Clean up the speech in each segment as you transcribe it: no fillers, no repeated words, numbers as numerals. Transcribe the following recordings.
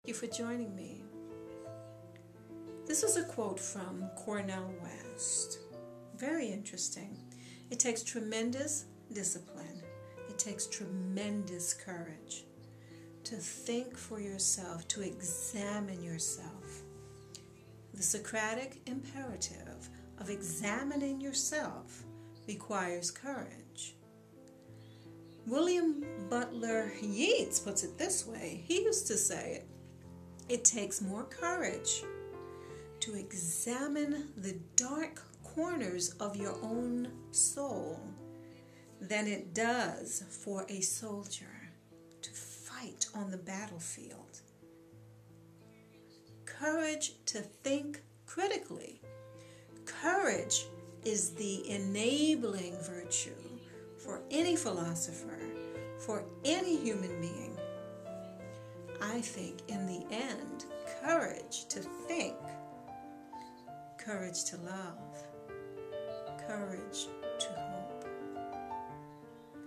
you for joining me. This is a quote from Cornel West. Very interesting. It takes tremendous discipline. It takes tremendous courage to think for yourself, to examine yourself. The Socratic imperative of examining yourself requires courage. William Butler Yeats puts it this way. He used to say it takes more courage to examine the dark corners of your own soul than it does for a soldier to fight on the battlefield. Courage to think critically. Courage is the enabling virtue for any philosopher, for any human being. I think in the end, courage to think, courage to love, courage to hope.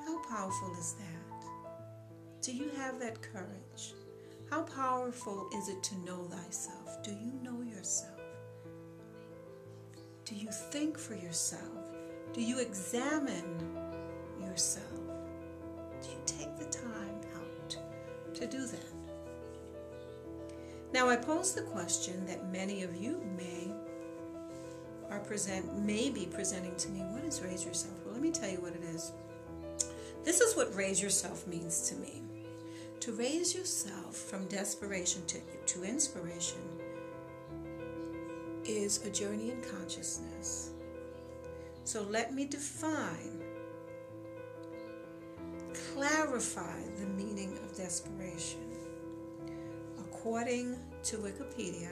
How powerful is that? Do you have that courage? How powerful is it to know thyself? Do you know yourself? Do you think for yourself? Do you examine yourself? Do you take the time out to do that? Now, I pose the question that many of you may be presenting to me. What is raise yourself? Well, let me tell you what it is. This is what raise yourself means to me. To raise yourself from desperation to inspiration is a journey in consciousness. So let me clarify the meaning of desperation. According to Wikipedia,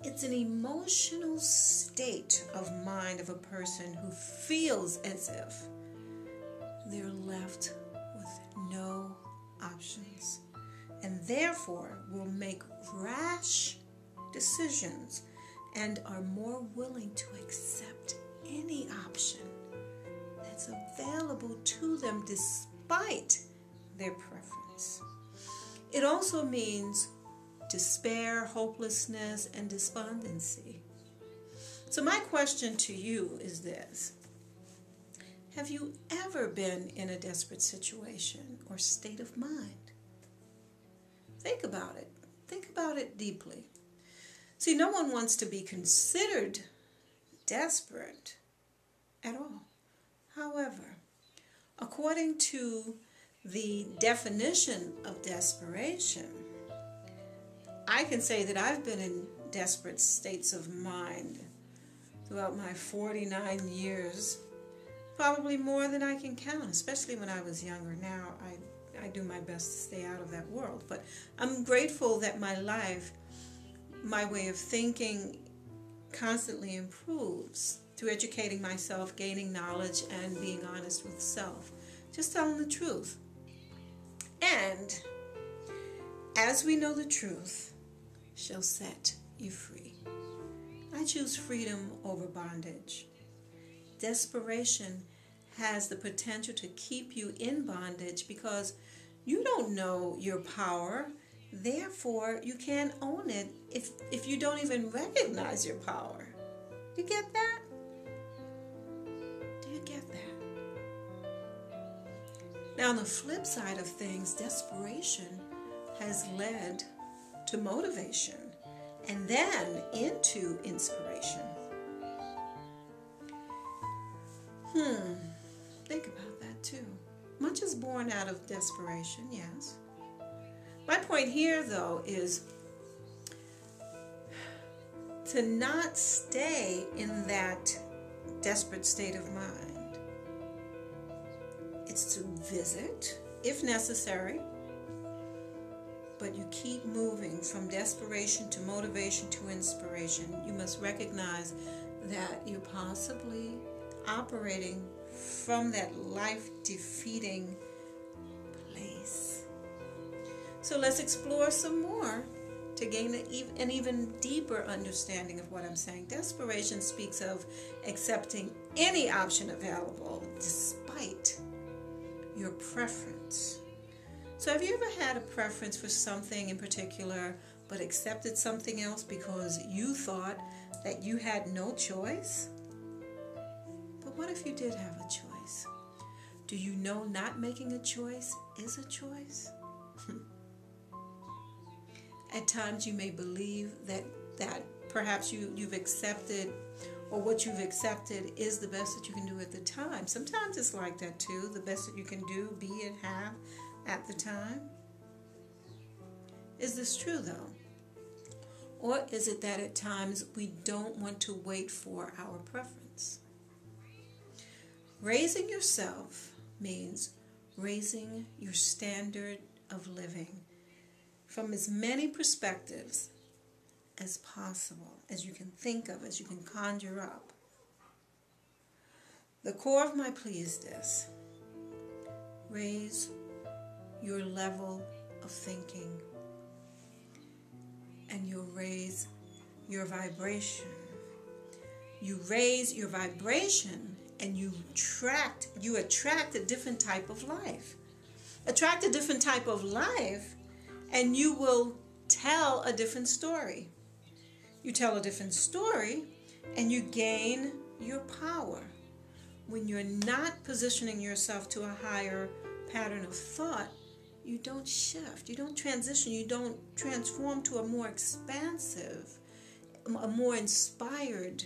it's an emotional state of mind of a person who feels as if they're left with no options and therefore will make rash decisions and are more willing to accept any option that's available to them despite their preference. It also means despair, hopelessness, and despondency. So my question to you is this. Have you ever been in a desperate situation or state of mind? Think about it. Think about it deeply. See, no one wants to be considered desperate at all. However, according to the definition of desperation, I can say that I've been in desperate states of mind throughout my 49 years, probably more than I can count, especially when I was younger. Now I do my best to stay out of that world, but I'm grateful that my life, my way of thinking constantly improves through educating myself, gaining knowledge, and being honest with self. Just telling the truth. And as we know, the truth shall set you free. I choose freedom over bondage. Desperation has the potential to keep you in bondage because you don't know your power. Therefore, you can't own it if you don't even recognize your power. Do you get that? Do you get that? Now, on the flip side of things, desperation has led to motivation and then into inspiration. Think about that too. Much is born out of desperation, yes. My point here, though, is to not stay in that desperate state of mind. It's to visit, if necessary, but you keep moving from desperation to motivation to inspiration. You must recognize that you're possibly operating from that life-defeating place. So let's explore some more to gain an even deeper understanding of what I'm saying. Desperation speaks of accepting any option available despite your preference. So have you ever had a preference for something in particular, but accepted something else because you thought that you had no choice? But what if you did have a choice? Do you know not making a choice is a choice? At times you may believe that perhaps you've accepted, or what you've accepted is the best that you can do at the time. Sometimes it's like that too, the best that you can do, be, and have at the time. Is this true though? Or is it that at times we don't want to wait for our preference? Raising yourself means raising your standard of living from as many perspectives as possible, as you can think of, as you can conjure up. The core of my plea is this: raise your level of thinking, and you'll raise your vibration. You raise your vibration, and you attract a different type of life. Attract a different type of life, and you will tell a different story. You tell a different story, and you gain your power. When you're not positioning yourself to a higher pattern of thought, you don't shift, you don't transition, you don't transform to a more expansive, a more inspired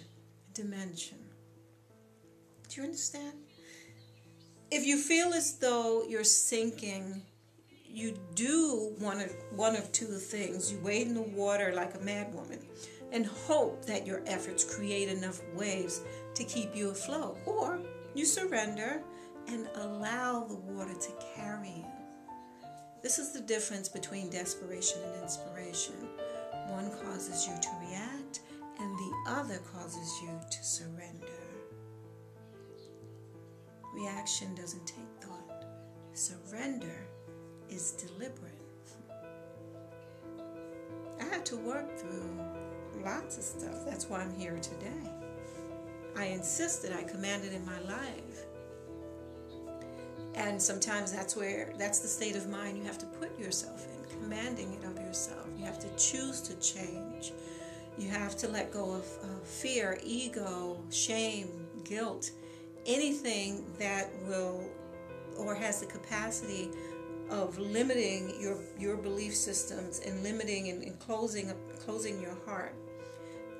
dimension. Do you understand? If you feel as though you're sinking, you do one of two things. You wade in the water like a madwoman and hope that your efforts create enough waves to keep you afloat. Or you surrender and allow the water to carry you. This is the difference between desperation and inspiration. One causes you to react, and the other causes you to surrender. Reaction doesn't take thought. Surrender is deliberate. I had to work through lots of stuff. That's why I'm here today. I insisted, I commanded in my life. And sometimes that's the state of mind you have to put yourself in, commanding it of yourself. You have to choose to change. You have to let go of fear, ego, shame, guilt, anything that will or has the capacity of limiting your belief systems and limiting and closing your heart.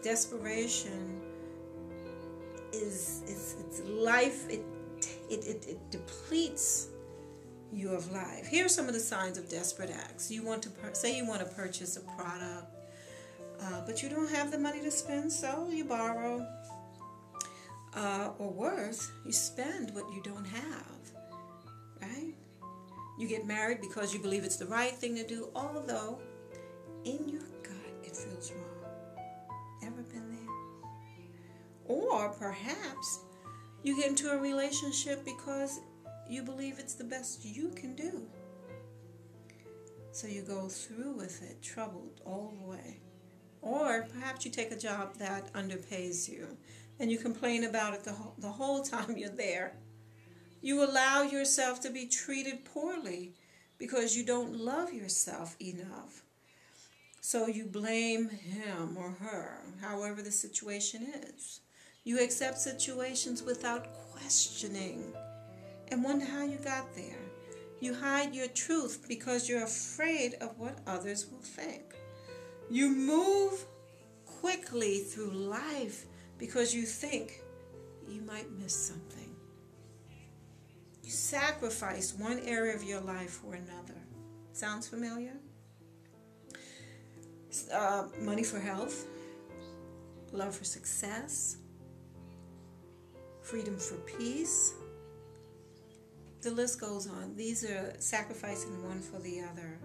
Desperation is life. It depletes you of life. Here are some of the signs of desperate acts. You want to say you want to purchase a product, but you don't have the money to spend, so you borrow. Or worse, you spend what you don't have, right? You get married because you believe it's the right thing to do, although in your gut it feels wrong. Ever been there? Or perhaps you get into a relationship because you believe it's the best you can do. So you go through with it, troubled all the way. Or perhaps you take a job that underpays you, and you complain about it the whole time you're there. You allow yourself to be treated poorly because you don't love yourself enough. So you blame him or her, however the situation is. You accept situations without questioning and wonder how you got there. You hide your truth because you're afraid of what others will think. You move quickly through life because you think you might miss something. You sacrifice one area of your life for another. Sounds familiar? Money for health, love for success, freedom for peace. The list goes on. These are sacrificing one for the other.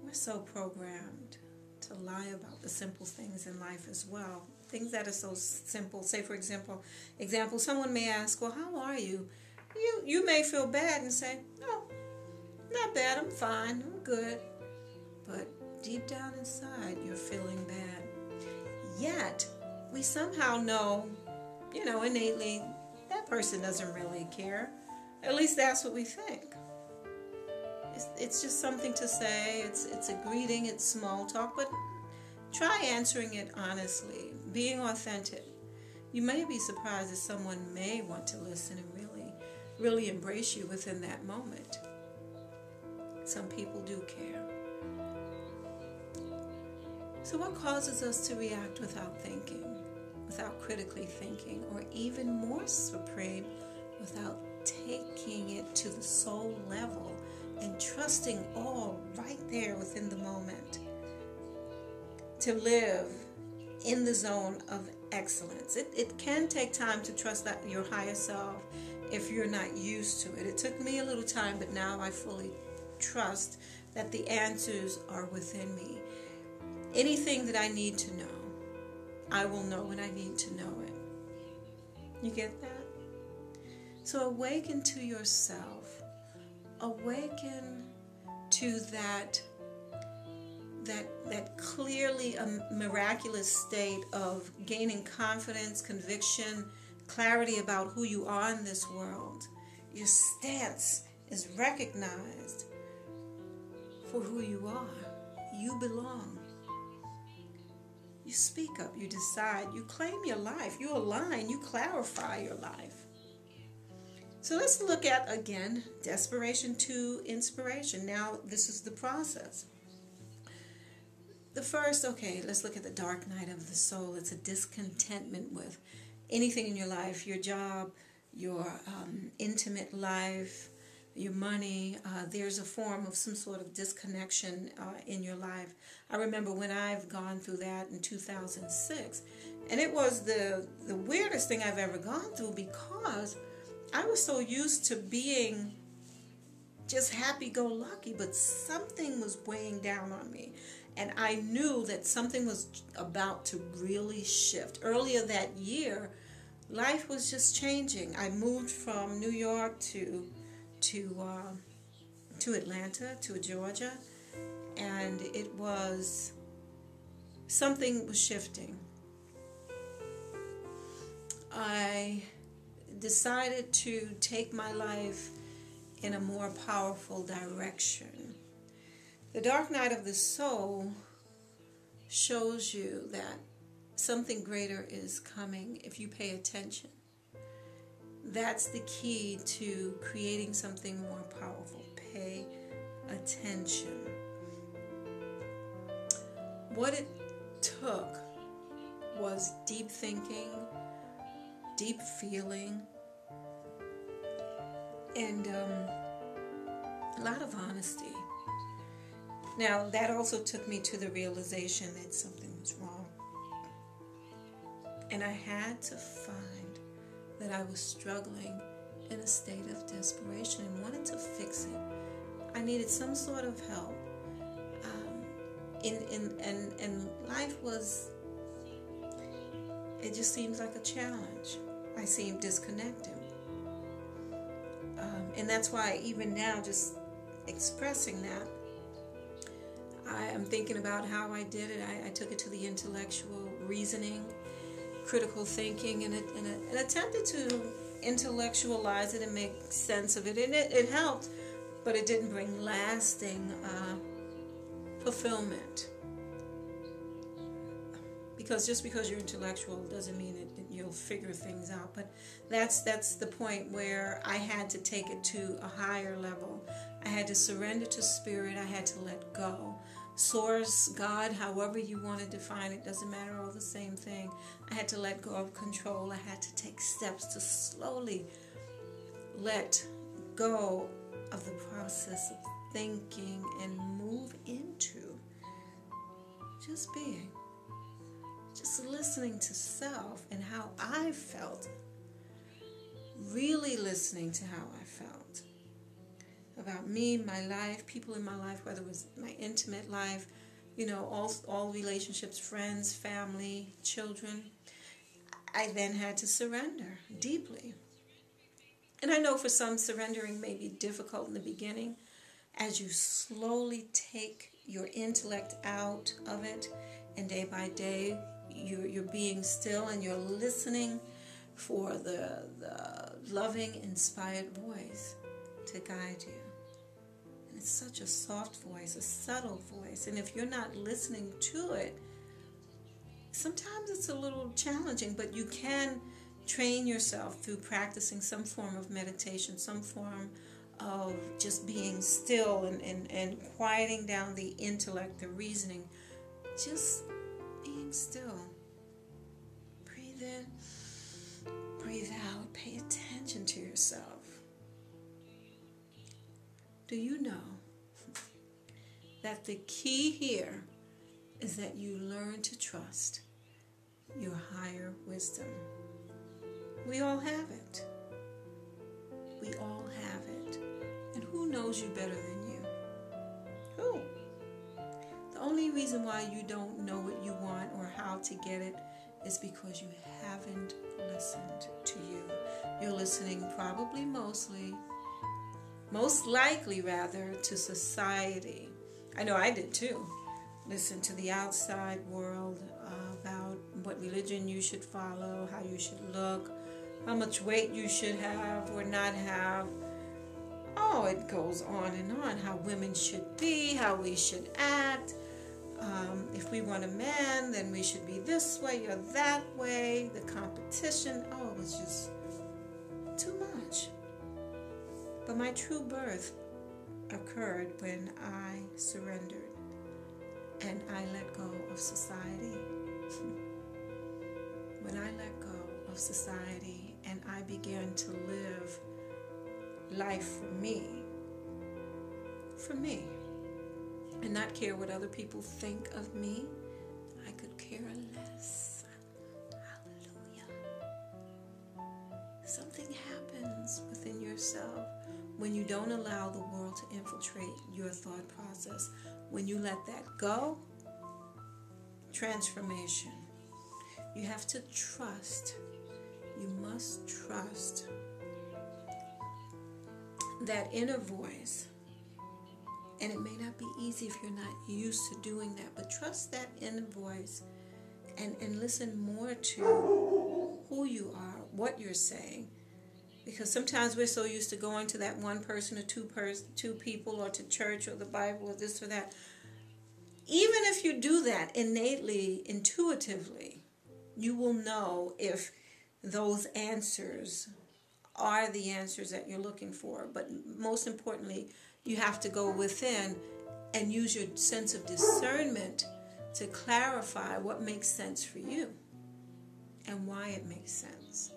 We're so programmed to lie about the simple things in life as well. Things that are so simple. Say, for example, someone may ask, well, how are you? You may feel bad and say, no, not bad, I'm fine, I'm good. But deep down inside, you're feeling bad. Yet, we somehow know, innately, that person doesn't really care. At least that's what we think. It's just something to say. It's a greeting. It's small talk, but try answering it honestly, being authentic. You may be surprised that someone may want to listen and really embrace you within that moment. Some people do care. So what causes us to react without thinking, without critically thinking, or even more supreme, without taking it to the soul level and trusting all right there within the moment to live in the zone of excellence? It can take time to trust that your higher self if you're not used to it. It took me a little time, but now I fully trust that the answers are within me. Anything that I need to know, I will know when I need to know it. You get that? So awaken to yourself. Awaken to that clearly miraculous state of gaining confidence, conviction, clarity about who you are in this world. Your stance is recognized for who you are. You belong. You speak up, you decide, you claim your life, you align, you clarify your life. So let's look at, again, desperation to inspiration. Now, this is the process. The first, let's look at the dark night of the soul. It's a discontentment with anything in your life, your job, your intimate life, your money. There's a form of some sort of disconnection in your life. I remember when I've gone through that in 2006, and it was the weirdest thing I've ever gone through, because I was so used to being just happy-go-lucky, but something was weighing down on me. And I knew that something was about to really shift. Earlier that year, life was just changing. I moved from New York to Atlanta, to Georgia, and something was shifting. I decided to take my life in a more powerful direction. The dark night of the soul shows you that something greater is coming if you pay attention. That's the key to creating something more powerful. Pay attention. What it took was deep thinking, deep feeling, and a lot of honesty. Now, that also took me to the realization that something was wrong. And I had to find that I was struggling in a state of desperation and wanted to fix it. I needed some sort of help. And life was, it just seems like a challenge. I seemed disconnected. And that's why even now, just expressing that, I am thinking about how I did it. I took it to the intellectual reasoning, critical thinking, and attempted to intellectualize it and make sense of it. And it helped, but it didn't bring lasting fulfillment. Because just because you're intellectual doesn't mean that you'll figure things out. But that's the point where I had to take it to a higher level. I had to surrender to spirit. I had to let go. Source, God, however you want to define it, doesn't matter, all the same thing. I had to let go of control. I had to take steps to slowly let go of the process of thinking and move into just being. Just listening to self and how I felt. Really listening to how I felt. About me, my life, people in my life, whether it was my intimate life, all relationships, friends, family, children. I then had to surrender deeply. And I know for some, surrendering may be difficult in the beginning. As you slowly take your intellect out of it, and day by day, you're being still and you're listening for the loving, inspired voice to guide you. And It's such a soft voice, a subtle voice. And if you're not listening to it, sometimes it's a little challenging, but you can train yourself through practicing some form of meditation, some form of just being still and quieting down the intellect, the reasoning. Just being still. Breathe in, breathe out, pay attention to yourself. Do you know that the key here is that you learn to trust your higher wisdom? We all have it. We all have it. And who knows you better than you? Who? The only reason why you don't know what you want or how to get it is because you haven't listened to you. You're listening probably most likely rather, to society. I know I did too. Listen to the outside world about what religion you should follow, how you should look, how much weight you should have or not have. Oh, it goes on and on. How women should be, how we should act. If we want a man, then we should be this way or that way. The competition, it was just too much. But my true birth occurred when I surrendered and I let go of society. When I let go of society and I began to live life for me, and not care what other people think of me. I could care less. Hallelujah. Something happens within yourself when you don't allow the world to infiltrate your thought process. When you let that go, transformation. You have to trust. You must trust that inner voice. And it may not be easy if you're not used to doing that, but trust that inner voice and listen more to who you are, what you're saying. Because sometimes we're so used to going to that one person or two people or to church or the Bible or this or that. Even if you do that innately, intuitively, you will know if those answers are the answers that you're looking for. But most importantly, you have to go within and use your sense of discernment to clarify what makes sense for you and why it makes sense.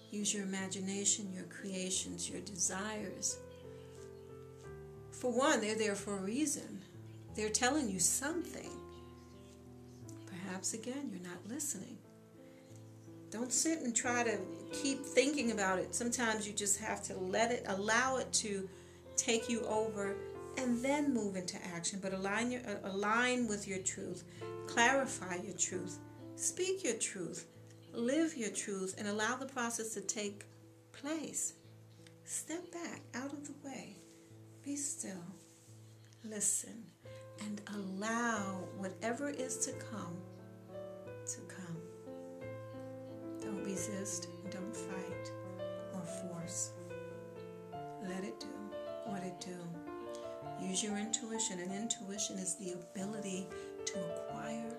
Use your imagination, your creations, your desires. For one, they're there for a reason. They're telling you something. Perhaps, again, you're not listening. Don't sit and try to keep thinking about it. Sometimes you just have to allow it to take you over and then move into action. But align with your truth. Clarify your truth. Speak your truth. Live your truth and allow the process to take place. Step back, out of the way. Be still. Listen. And allow whatever is to come to come. Don't resist, don't fight or force. Let it do what it do. Use your intuition, and intuition is the ability to acquire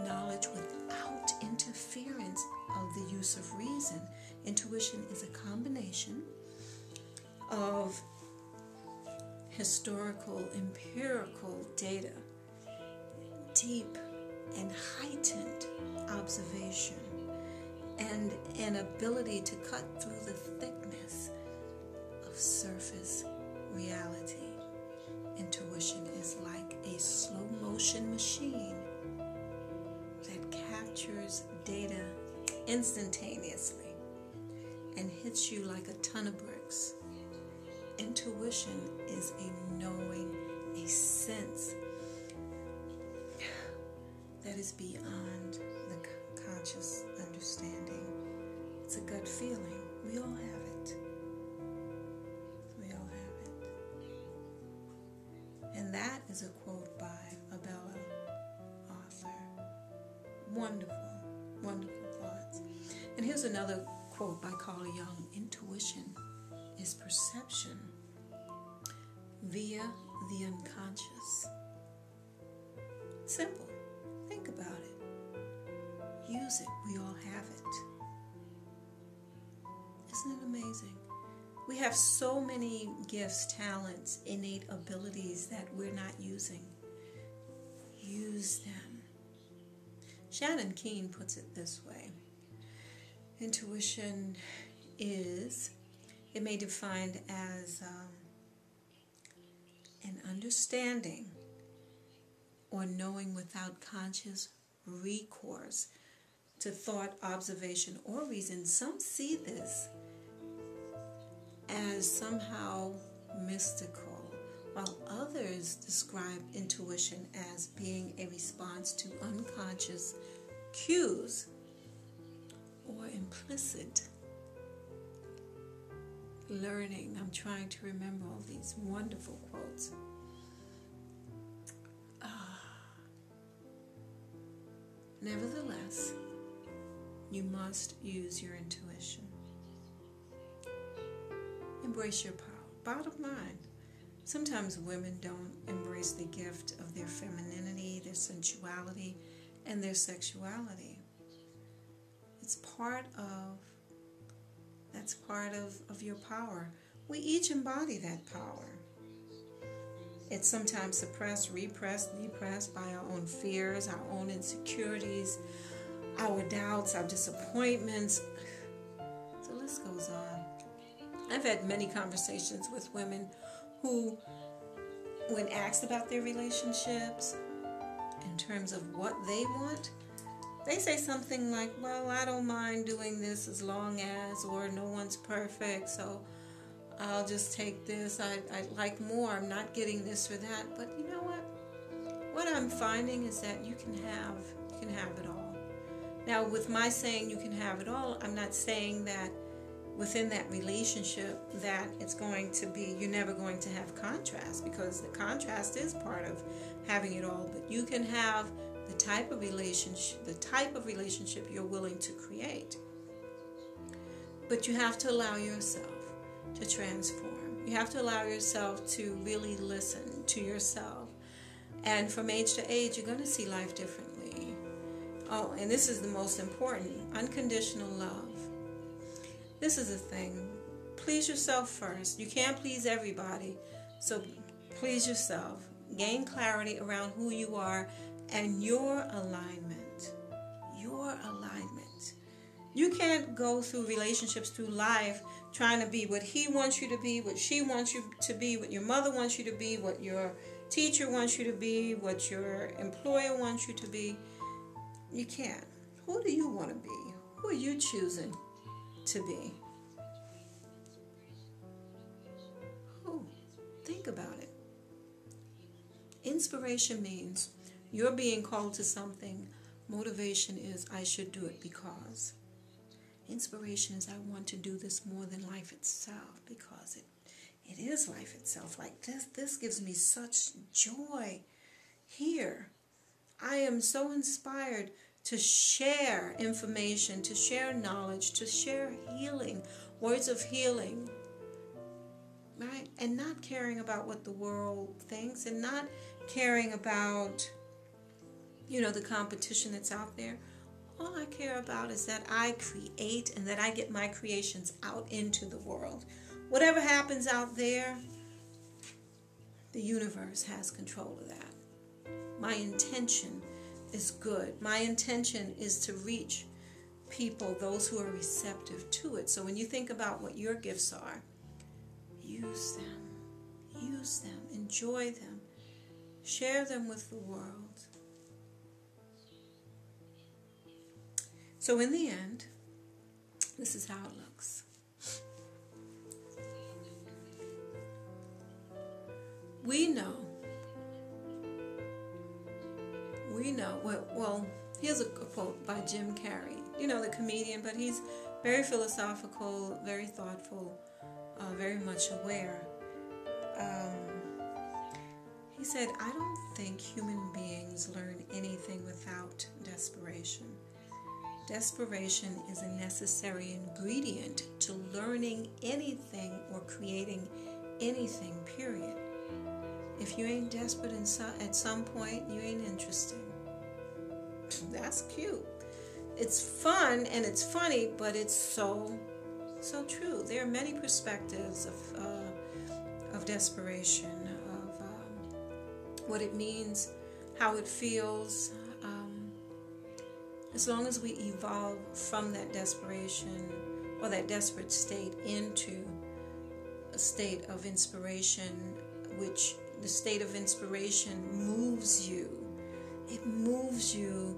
knowledge without interference of the use of reason. Intuition is a combination of historical, empirical data, deep and heightened observation, and an ability to cut through the thickness of surface reality. Intuition is like a slow motion machine that captures data instantaneously and hits you like a ton of bricks. Intuition is a knowing, a sense that is beyond the conscious understanding. It's a gut feeling. We all have it. We all have it. And that is a quote by a Bella author. Wonderful, wonderful thoughts. And here's another quote by Carl Jung. Intuition is perception via the unconscious. Simple. Think about it. Use it. We all have it. Isn't it amazing? We have so many gifts, talents, innate abilities that we're not using. Use them. Shannon Keene puts it this way. Intuition is, it may be defined as an understanding or knowing without conscious recourse to thought, observation, or reason. Some see this as somehow mystical, while others describe intuition as being a response to unconscious cues or implicit learning. I'm trying to remember all these wonderful quotes. Nevertheless, you must use your intuition. Embrace your power. Bottom line, sometimes women don't embrace the gift of their femininity, their sensuality, and their sexuality. That's part of your power. We each embody that power. It's sometimes suppressed, repressed, depressed by our own fears, our own insecurities, our doubts, our disappointments. The list goes on. I've had many conversations with women who, when asked about their relationships, in terms of what they want, they say something like, well, I don't mind doing this as long as, or no one's perfect, so I'll just take this. I'd like more. I'm not getting this or that. But you know what? What I'm finding is that you can have it all. Now, with my saying you can have it all, I'm not saying that within that relationship that it's going to be, you're never going to have contrast, because the contrast is part of having it all. But you can have the type of relationship you're willing to create. But you have to allow yourself to transform. You have to allow yourself to really listen to yourself. And from age to age, you're going to see life differently. Oh, and this is the most important, unconditional love. This is the thing. Please yourself first. You can't please everybody, so please yourself. Gain clarity around who you are and your alignment. Your alignment. You can't go through relationships, through life, trying to be what he wants you to be, what she wants you to be, what your mother wants you to be, what your teacher wants you to be, what your employer wants you to be. You can't. Who do you want to be? Who are you choosing to be? Who? Think about it. Inspiration means you're being called to something. Motivation is I should do it because. Inspiration is I want to do this more than life itself, because it is life itself. Like this gives me such joy here. I am so inspired to share information, to share knowledge, to share healing, words of healing, right? And not caring about what the world thinks, and not caring about, the competition that's out there. All I care about is that I create and that I get my creations out into the world. Whatever happens out there, the universe has control of that. My intention is good. My intention is to reach people, those who are receptive to it. So when you think about what your gifts are, use them, enjoy them, share them with the world. So in the end, this is how it looks. We know, well, here's a quote by Jim Carrey, the comedian, but he's very philosophical, very thoughtful, very much aware. He said, I don't think human beings learn anything without desperation. Desperation is a necessary ingredient to learning anything or creating anything, period. If you ain't desperate at some point, you ain't interesting. That's cute. It's fun and it's funny, but it's so true. There are many perspectives of desperation, of what it means, how it feels. As long as we evolve from that desperation or that desperate state into a state of inspiration, which the state of inspiration moves you. It moves you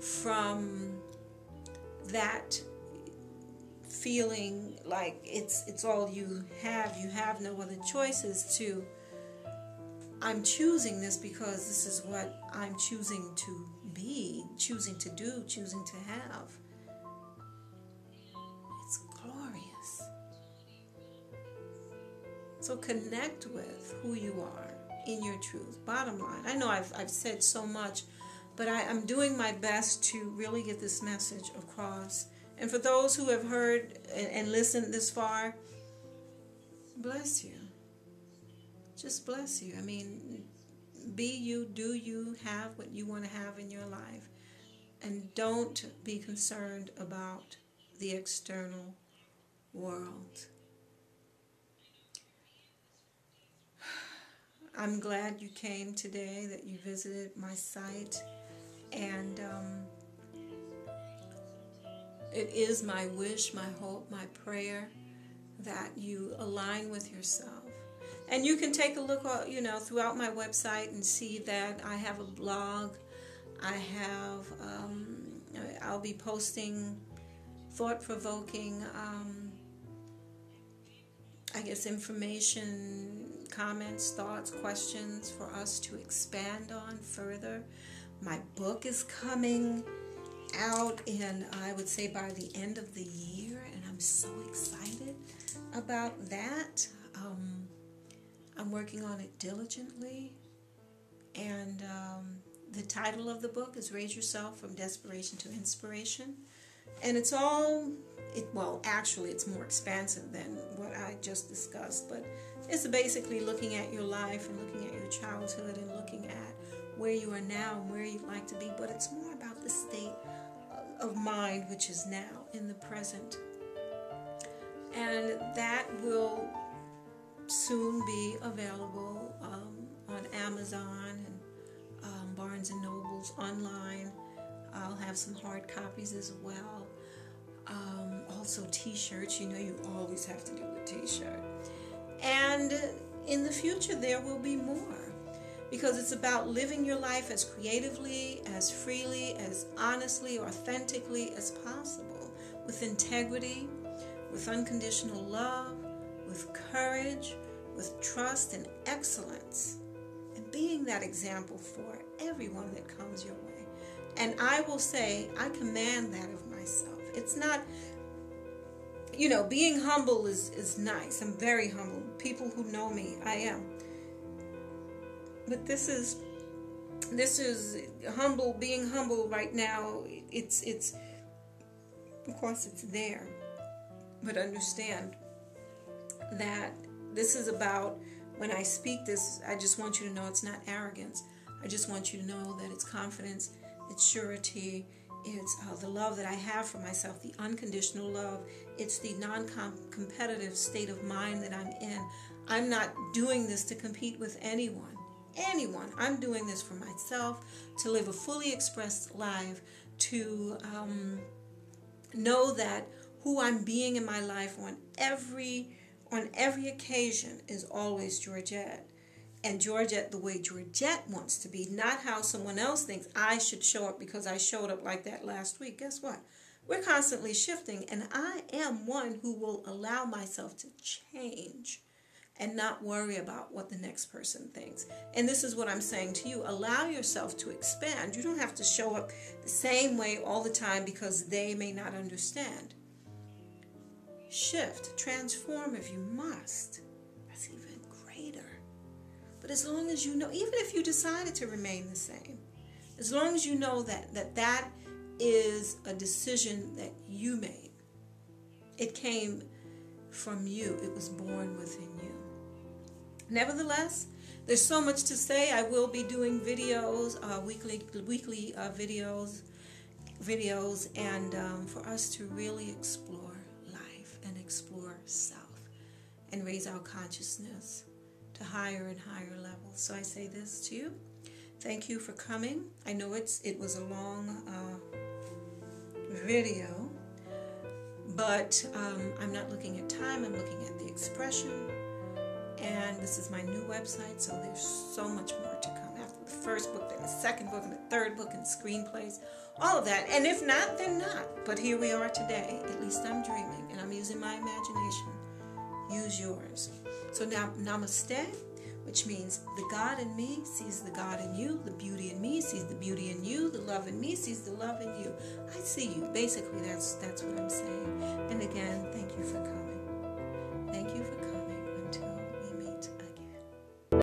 from that feeling like it's all you have no other choices, to I'm choosing this because this is what I'm choosing to be, choosing to do, choosing to have. It's glorious. So connect with who you are in your truth. Bottom line, I know I've said so much, but I'm doing my best to really get this message across. And for those who have heard and listened this far, bless you. Just bless you. I mean, be you, do you, have what you want to have in your life. And don't be concerned about the external world. I'm glad you came today, that you visited my site. And it is my wish, my hope, my prayer that you align with yourself. And you can take a look, throughout my website and see that I have a blog. I'll be posting thought-provoking, information, comments, thoughts, questions for us to expand on further. My book is coming out I would say by the end of the year, and I'm so excited about that. I'm working on it diligently, and the title of the book is Raise Yourself from Desperation to Inspiration. And it's more expansive than what I just discussed, but it's basically looking at your life and looking at your childhood and looking at where you are now and where you'd like to be, but it's more about the state of mind, which is now, in the present. And that will soon be available on Amazon and Barnes & Nobles online. I'll have some hard copies as well. Also t-shirts. You always have to do a t-shirt. And in the future there will be more, because it's about living your life as creatively, as freely, as honestly, authentically as possible, with integrity, with unconditional love, with courage, with trust and excellence, and being that example for everyone that comes your way. And I will say, I command that of myself. It's not, being humble is nice. I'm very humble. People who know me, I am. But this is humble. Being humble right now, it's of course it's there. But understand that this is about, when I speak this, I just want you to know it's not arrogance. I just want you to know that it's confidence, it's surety, it's the love that I have for myself, the unconditional love. It's the non-competitive state of mind that I'm in. I'm not doing this to compete with anyone. I'm doing this for myself, to live a fully expressed life, to know that who I'm being in my life on every occasion is always Georgette. And Georgette the way Georgette wants to be, not how someone else thinks I should show up because I showed up like that last week. Guess what? We're constantly shifting, and I am one who will allow myself to change and not worry about what the next person thinks. And this is what I'm saying to you. Allow yourself to expand. You don't have to show up the same way all the time because they may not understand. Shift, transform if you must. That's even greater. But as long as you know, even if you decided to remain the same, as long as you know that is a decision that you made. It came from you. It was born within you. Nevertheless, There's so much to say. I will be doing videos, weekly videos, and for us to really explore life and explore self and raise our consciousness to higher and higher levels. So I say this to you. Thank you for coming. I know it was a long video, but I'm not looking at time. I'm looking at the expression. And this is my new website, so there's so much more to come. After the first book, then the second book, and the third book, and screenplays, all of that. And if not, then not. But here we are today. At least I'm dreaming, and I'm using my imagination. Use yours. So now, namaste, which means the God in me sees the God in you, the beauty in me sees the beauty in you, the love in me sees the love in you. I see you. Basically, that's what I'm saying. And again, thank you for coming.